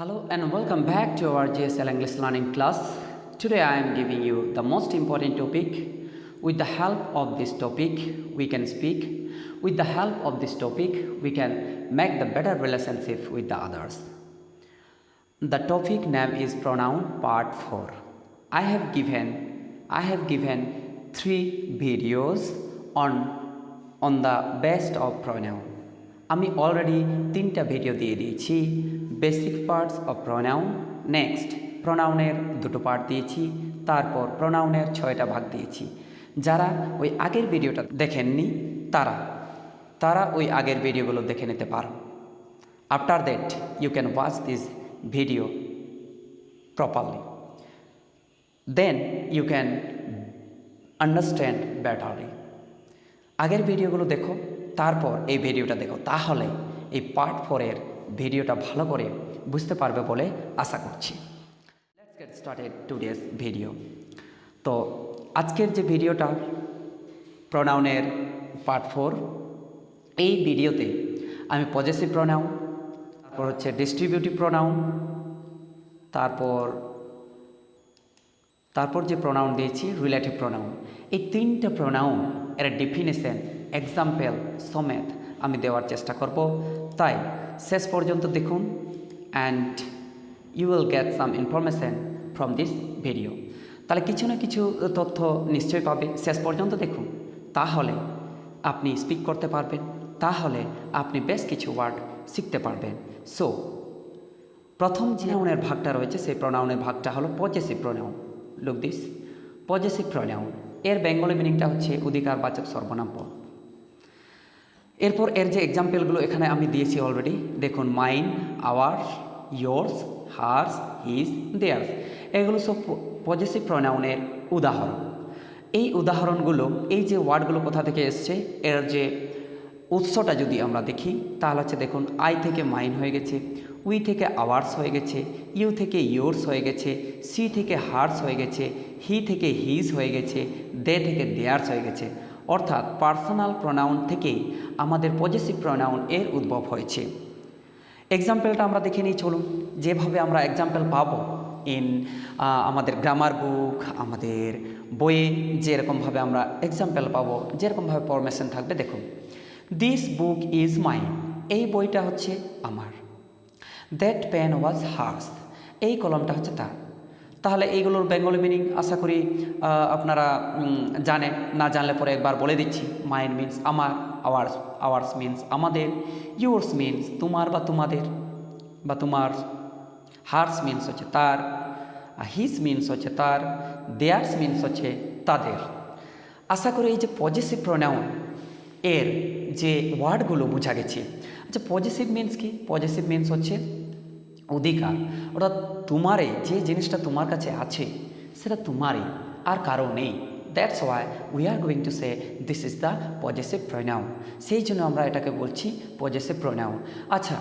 Hello and welcome back to our GSL English learning class. Today I am giving you the most important topic. With the help of this topic we can speak. With the help of this topic we can make the better relationship with the others. The topic name is pronoun part 4. I have given 3 videos on the best of pronoun. আমি already 3টা video দিয়ে দিয়েছি। Basic parts of pronoun, next প্রোনাউনের 2টো part দিয়েছি, তারপর প্রোনাউনের 6টা ভাগ দিয়েছি। যারা ওই আগের ভিডিওটা দেখেননি তারা ওই আগের ভিডিওগুলো দেখে নিতে পারো। After that you can watch this video properly, then you can understand betterly. আগের ভিডিওগুলো দেখো, তারপর এই ভিডিওটা দেখো, তাহলে এই পার্ট 4-এর ভিডিওটা ভালো করে বুঝতে পারবে বলে আশা করছি। Let's get started today's video. তো আজকের যে ভিডিওটা প্রোনাউনের পার্ট 4, এই ভিডিওতে আমি পজেসিভ প্রোনাউন, তারপর হচ্ছে ডিস্ট্রিবিউটিভ প্রোনাউন, তারপর যে প্রোনাউন দিয়েছি রিলেটিভ প্রোনাউন, এই 3টা প্রোনাউন এর ডেফিনেশন, এক্সাম্পল সমেত আমি দেওয়ার চেষ্টা করব। তাই শেষ পর্যন্ত দেখুন and you will get some information from this video. তাহলে কিছু না কিছু তথ্য নিশ্চয়ই পাবে। শেষ পর্যন্ত দেখুন, তাহলে আপনি স্পিক করতে পারবেন, তাহলে আপনি বেশ কিছু ওয়ার্ড শিখতে পারবেন। সো প্রথম যে প্রোনাউনের ভাগটা রয়েছে সেই প্রোনাউনের ভাগটা হলো possessive pronoun. Look this, possessive pronoun এর বেঙ্গলি মিনিংটা হচ্ছে অধিকারবাচক সর্বনাম পদ। এরপর এর যে এক্সাম্পলগুলো এখানে আমি দিয়েছি অলরেডি, দেখুন mine, ours, yours, hers, his, theirs, এগুলো সব পজেসিভ প্রোনাউনের উদাহরণ। এই উদাহরণগুলো, এই যে ওয়ার্ডগুলো কোথা থেকে এসছে, এর যে উৎসটা যদি আমরা দেখি তাহলে হচ্ছে দেখুন, আই থেকে মাইন হয়ে গেছে, উই থেকে আওয়ার্স হয়ে গেছে, ইউ থেকে ইয়োর্স হয়ে গেছে, সি থেকে হার্স হয়ে গেছে, হি থেকে হিজ হয়ে গেছে, দে থেকে দেয়ার্স হয়ে গেছে। অর্থাৎ পার্সোনাল প্রোনাউন থেকেই আমাদের পজেসিভ প্রোনাউন এর উদ্ভব হয়েছে। এক্সাম্পলটা আমরা দেখে নিই, চলুন। যেভাবে আমরা এক্সাম্পল পাবো আমাদের গ্রামার বুক, আমাদের বইয়ে যেরকমভাবে আমরা এক্সাম্পল পাবো, যেরকমভাবে ফরমেশন থাকবে, দেখুন দিস বুক ইজ মাইন, এই বইটা হচ্ছে আমার। দ্যাট পেন ওয়াজ হার্স, এই কলমটা হচ্ছে তার। তাহলে এইগুলোর বেঙ্গলি মিনিং আশা করি আপনারা জানেন, না জানলে পরে একবার বলে দিচ্ছি। মাইন মিন্স আমার, আওয়ার্স মিন্স আমাদের, ইয়োর্স মিন্স তোমার বা তোমাদের বা তোমার, হার্স মিন্স হচ্ছে তার, হিজ মিন্স হচ্ছে তার, দেয়ার্স মিন্স হচ্ছে তাদের। আশা করি এই যে পজেসিভ প্রোনাউন এর যে ওয়ার্ডগুলো বোঝা গেছে। আচ্ছা, পজেসিভ মিন্স কি? পজেসিভ মিন্স হচ্ছে অধিকার, অর্থাৎ তোমারই, যে জিনিসটা তোমার কাছে আছে সেটা তোমারই, আর কারো নেই। That's why we are going to say this is the possessive pronoun. সেই জন্য আমরা এটাকে বলছি পজেসিভ প্রোনাউন। আচ্ছা,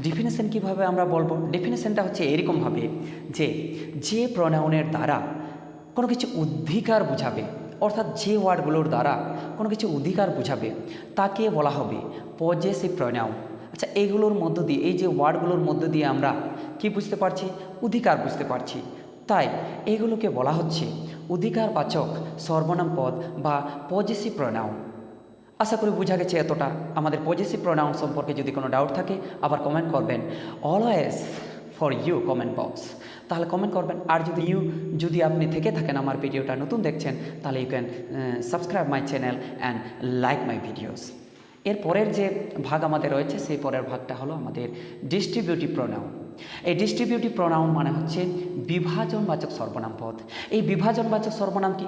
ডেফিনেশন কিভাবে আমরা বলবো? ডেফিনেশনটা হচ্ছে এরকমভাবে যে প্রোনাউনের দ্বারা কোনো কিছু অধিকার বোঝাবে, অর্থাৎ যে ওয়ার্ডগুলোর দ্বারা কোনো কিছু অধিকার বোঝাবে তাকে বলা হবে পজেসিভ প্রোনাউন। আচ্ছা, এইগুলোর মধ্য দিয়ে, এই যে ওয়ার্ডগুলোর মধ্য দিয়ে আমরা কি বুঝতে পারছি? অধিকার বুঝতে পারছি। তাই এইগুলোকে বলা হচ্ছে অধিকারবাচক সর্বনাম পদ বা পজেসিভ প্রোনাউন। আশা করি বোঝা গেছে এতটা। আমাদের পজেসিভ প্রোনাউন সম্পর্কে যদি কোনো ডাউট থাকে আবার কমেন্ট করবেন, always for you comment box, তাহলে কমেন্ট করবেন। আর যদি আপনি থেকে থাকেন আমার ভিডিওটা নতুন দেখছেন, তাহলে you can subscribe my channel and like my videos. এর পরের যে ভাগ আমাদের রয়েছে সেই পরের ভাগটা হলো আমাদের ডিস্ট্রিবিউটিভ প্রোনাউন। এই ডিস্ট্রিবিউটিভ প্রোনাউন মানে হচ্ছে বিভাজনবাচক সর্বনাম পদ। এই বিভাজনবাচক সর্বনাম কি?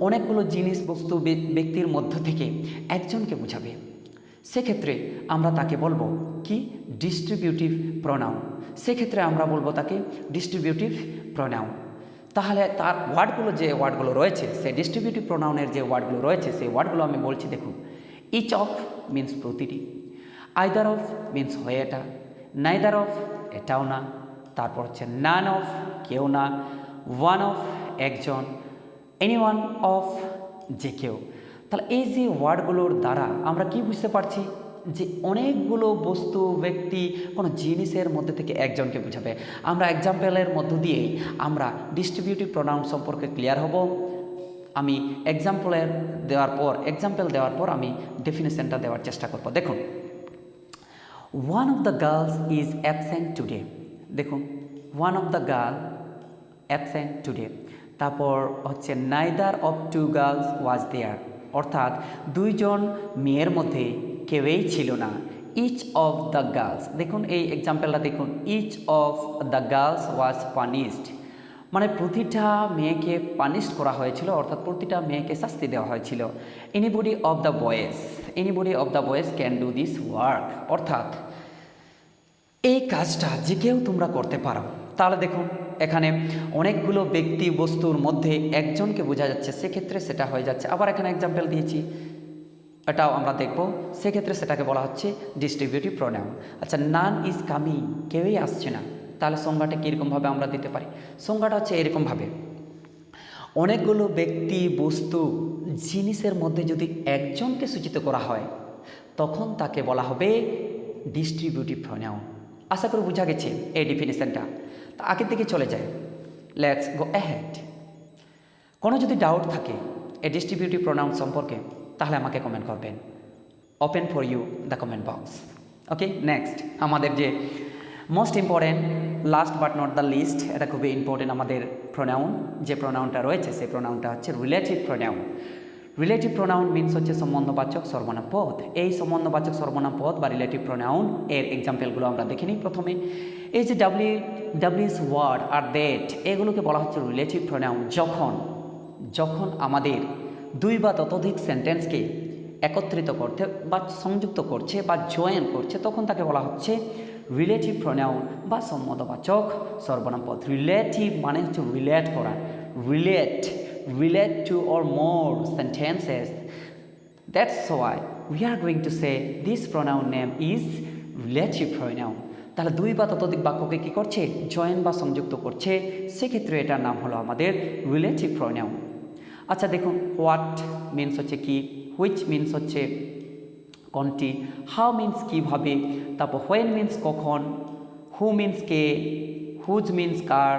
অনেকগুলো জিনিস, বস্তু, ব্যক্তির মধ্য থেকে একজনকে বোঝাবে। সেক্ষেত্রে আমরা তাকে বলবো কি? Distributive pronoun. সেক্ষেত্রে আমরা বলবো তাকে ডিস্ট্রিবিউটিভ প্রোনাউন। তাহলে তার যে ওয়ার্ডগুলো রয়েছে, সেই ডিস্ট্রিবিউটিভ প্রোনাউনের যে ওয়ার্ডগুলো রয়েছে সেই ওয়ার্ডগুলো আমি বলছি, দেখুন। ইচ অফ মিন্স প্রতিটি, আইদার অফ মিন্স হয় এটা, নাইদার অফ এটাও না, তারপর হচ্ছে নান অফ কেউ না, ওয়ান অফ একজন, এনিওয়ান অফ যে কেউ। তাহলে এই যে ওয়ার্ডগুলোর দ্বারা আমরা কি বুঝতে পারছি? যে অনেকগুলো বস্তু, ব্যক্তি, কোনো জিনিসের মধ্যে থেকে একজনকে বোঝাবে। আমরা এক্সাম্পলের মধ্য দিয়েই আমরা ডিস্ট্রিবিউটিভ প্রোনাউন সম্পর্কে ক্লিয়ার হব। আমি এক্সাম্পল দেওয়ার পর আমি ডেফিনেশনটা দেওয়ার চেষ্টা করব। দেখুন, one of the girls is absent today. দেখুন, one of the girl absent today. তারপর হচ্ছে neither of two girls was there, অর্থাৎ দুইজন মেয়ের মধ্যে কেউই ছিল না। ইচ অফ দ্য গার্লস, দেখুন এই এক্সাম্পলটা দেখুন, each of the girls was punished, মানে প্রতিটা মেয়েকে পানিশ করা হয়েছিল, অর্থাৎ প্রতিটা মেয়েকে শাস্তি দেওয়া হয়েছিল। Anybody of the boys can do this work, অর্থাৎ এই কাজটা যে কেউ তোমরা করতে পারো। তাহলে দেখুন এখানে অনেকগুলো ব্যক্তি বস্তুর মধ্যে একজনকে বোঝা যাচ্ছে, সেক্ষেত্রে সেটা হয়ে যাচ্ছে। আবার এখানে এক্সাম্পল দিয়েছি, এটাও আমরা দেখব, সেক্ষেত্রে সেটাকে বলা হচ্ছে ডিস্ট্রিবিউটিভ প্রোনাউন। আচ্ছা, নান ইজ কামিং, কেউই আসছে না, তাহলে সংজ্ঞাটা কীরকমভাবে আমরা দিতে পারি? সংজ্ঞাটা হচ্ছে এরকমভাবে, অনেকগুলো ব্যক্তি, বস্তু, জিনিসের মধ্যে যদি একজনকে সূচিত করা হয় তখন তাকে বলা হবে ডিস্ট্রিবিউটিভ প্রোনাউন। আশা করি বোঝা গেছে এই ডেফিনেশনটা। তা আগের দিকে চলে যায়, লেটস গো অ্যাহেড। কোনো যদি ডাউট থাকে এই ডিস্ট্রিবিউটিভ প্রোনাউন সম্পর্কে তাহলে আমাকে কমেন্ট করবেন। Open for you the comment box. Okay, next আমাদের যে most important, last but not the least, এটা খুবই ইম্পর্টেন্ট আমাদের প্রোনাউন, যে প্রোনাউনটা রয়েছে সেই প্রোনাউনটা হচ্ছে relative pronoun. Relative pronoun means হচ্ছে সম্বন্ধবাচক সর্বনাম পদ। এই সম্বন্ধবাচক সর্বনাম পদ বা রিলেটিভ প্রোনাউন এর এক্সাম্পলগুলো আমরা দেখে নিই। প্রথমে এই যে ডাব্লিউস ওয়ার্ড আর দ্যাট, এগুলোকে বলা হচ্ছে রিলেটিভ প্রোনাউন। যখন আমাদের দুই বা ততোধিক সেন্টেন্সকে একত্রিত করতে বা সংযুক্ত করছে বা জয়েন করছে তখন তাকে বলা হচ্ছে রিলেটিভ প্রোনাউন বা সম্বন্ধবাচক সর্বনাম পদ। রিলেটিভ মানে হচ্ছে রিলেট করা, relate to or more sentences. That's why we are going to say this pronoun name is relative pronoun. তাহলে দুই বা ততোধিক বাক্যকে কী করছে? জয়েন বা সংযুক্ত করছে, সেক্ষেত্রে এটার নাম হলো আমাদের রিলেটিভ প্রোনাউন। আচ্ছা দেখুন, হোয়াট মিনস হচ্ছে কি, হুইচ মিনস হচ্ছে কোনটি, হাউ মিনস কীভাবে, তারপর হোয়েন মিনস কখন, হু মিনস কে, হুজ মিনস কার।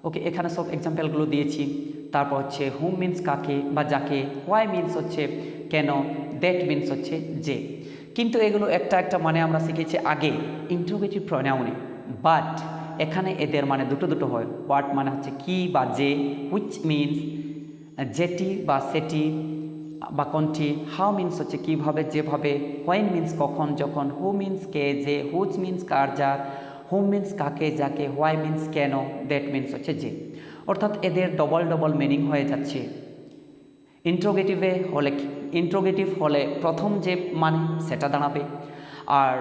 ওকে, এখানে সব এক্সাম্পলগুলো দিয়েছি। তারপর হচ্ছে হুম মিনস কাকে বা যাকে, হোয়াই মিনস হচ্ছে কেন, দ্যাট মিনস হচ্ছে যে। কিন্তু এগুলো একটা মানে আমরা শিখেছি আগে ইন্টারোগেটিভ প্রোনাউনে, বাট এখানে এদের মানে দুটো হয়। হোয়াট মানে হচ্ছে কি বা যে, হুইচ মিনস যেটি বা সেটি বা কোনটি, হাউ মিনস হচ্ছে কীভাবে যেভাবে, হোয়েন মিনস কখন যখন, হু মিনস কে যে, হুজ মিনস কার যার, হুম মিনস কাকে যাকে, হোয়াই মিনস কেন, দ্যাট মিনস হচ্ছে যে। অর্থাৎ এদের ডবল মিনিং হয়ে যাচ্ছে। ইন্ট্রোগেটিভ হলে প্রথম যে মানে সেটা দাঁড়াবে, আর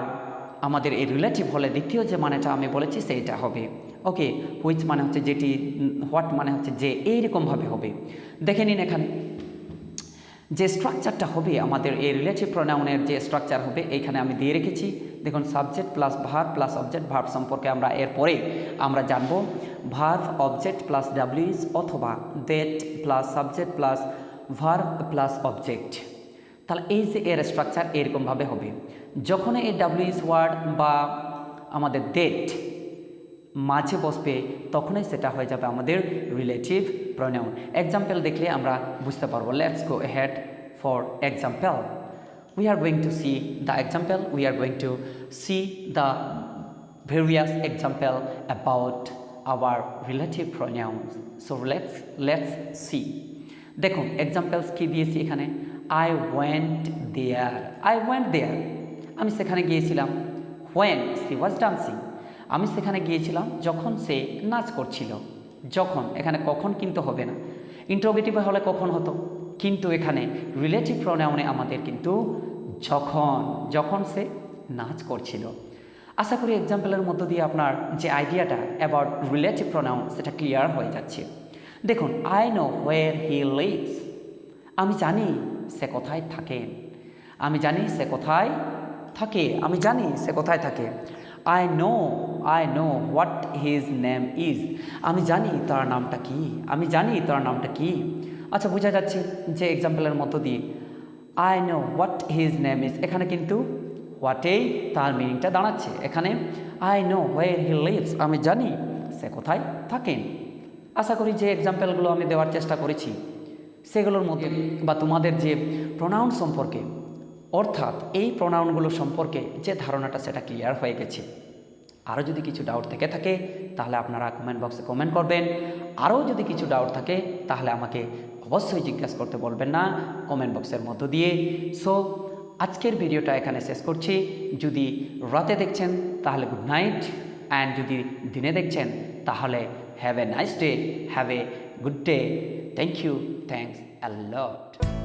আমাদের এই রিলেটিভ হলে দ্বিতীয় যে মানেটা আমি বলেছি সেইটা হবে। ওকে, হুইচ মানে হচ্ছে যেটি, হোয়াট মানে হচ্ছে যে, এইরকমভাবে হবে। দেখে নিন এখানে যে স্ট্রাকচারটা হবে আমাদের এই রিলেটিভ প্রোনাউনের যে স্ট্রাকচার হবে এইখানে আমি দিয়ে রেখেছি। দেখুন, subject plus verb plus object, verb সম্পর্কে আমরা এরপরে আমরা জানবো। ভার্ব অবজেক্ট প্লাস ডাব্লিউএস অথবা that plus subject plus verb plus object. তাহলে এই যে এর স্ট্রাকচার এরকমভাবে হবে। যখন এই ডাব্লিউএস ওয়ার্ড বা আমাদের দ্যাট মাঝে বসবে তখনই সেটা হয়ে যাবে আমাদের রিলেটিভ প্রোনাউন। এক্সাম্পল দেখলে আমরা বুঝতে পারবো। Let's go ahead for example. We are going to see the example. We are going to see the various example about our relative pronouns. So let's see. দেখুন এক্সাম্পলস কি দিয়েছি এখানে। I went there. আমি সেখানে গিয়েছিলাম। When she was dancing. আমি সেখানে গিয়েছিলাম যখন সে নাচ করছিল। যখন, এখানে কখন কিন্তু হবে না। ইন্টারোগেটিভে হলে কখন হতো, কিন্তু এখানে রিলেটিভ প্রোনাউনে আমাদের কিন্তু যখন সে নাচ করছিল। আশা করি এক্সাম্পলের মধ্য দিয়ে আপনার যে আইডিয়াটা অ্যাবাউট রিলেটিভ প্রোনাউন সেটা ক্লিয়ার হয়ে যাচ্ছে। দেখুন, I know where he lives. আমি জানি সে কোথায় থাকেন। আমি জানি সে কোথায় থাকে। I know what his name is. আমি জানি তার নামটা কি। আচ্ছা, বোঝা যাচ্ছে যে এক্সাম্পলের মধ্য দিয়ে I know what his name is, এখানে কিন্তু হোয়াটেই তার মিনিংটা দাঁড়াচ্ছে। এখানে I know where he lives, আমি জানি সে কোথায় থাকেন। আশা করি যে এক্সাম্পলগুলো আমি দেওয়ার চেষ্টা করেছি সেগুলোর মধ্যে বা তোমাদের যে প্রোনাউন সম্পর্কে অর্থাৎ এই প্রোনাউনগুলো সম্পর্কে যে ধারণাটা সেটা ক্লিয়ার হয়ে গেছে। আরও যদি কিছু ডাউট থেকে থাকে তাহলে আপনারা কমেন্ট বক্সে কমেন্ট করবেন। আরও যদি কিছু ডাউট থাকে তাহলে আমাকে অবশ্যই জিজ্ঞাসা করতে বলবেন না কমেন্ট বক্সের মধ্য দিয়ে। সো আজকের ভিডিওটা এখানে শেষ করছি। যদি রাতে দেখছেন তাহলে গুড নাইট, অ্যান্ড যদি দিনে দেখছেন তাহলে have a nice day, have a good day. Thank you, thanks a lot.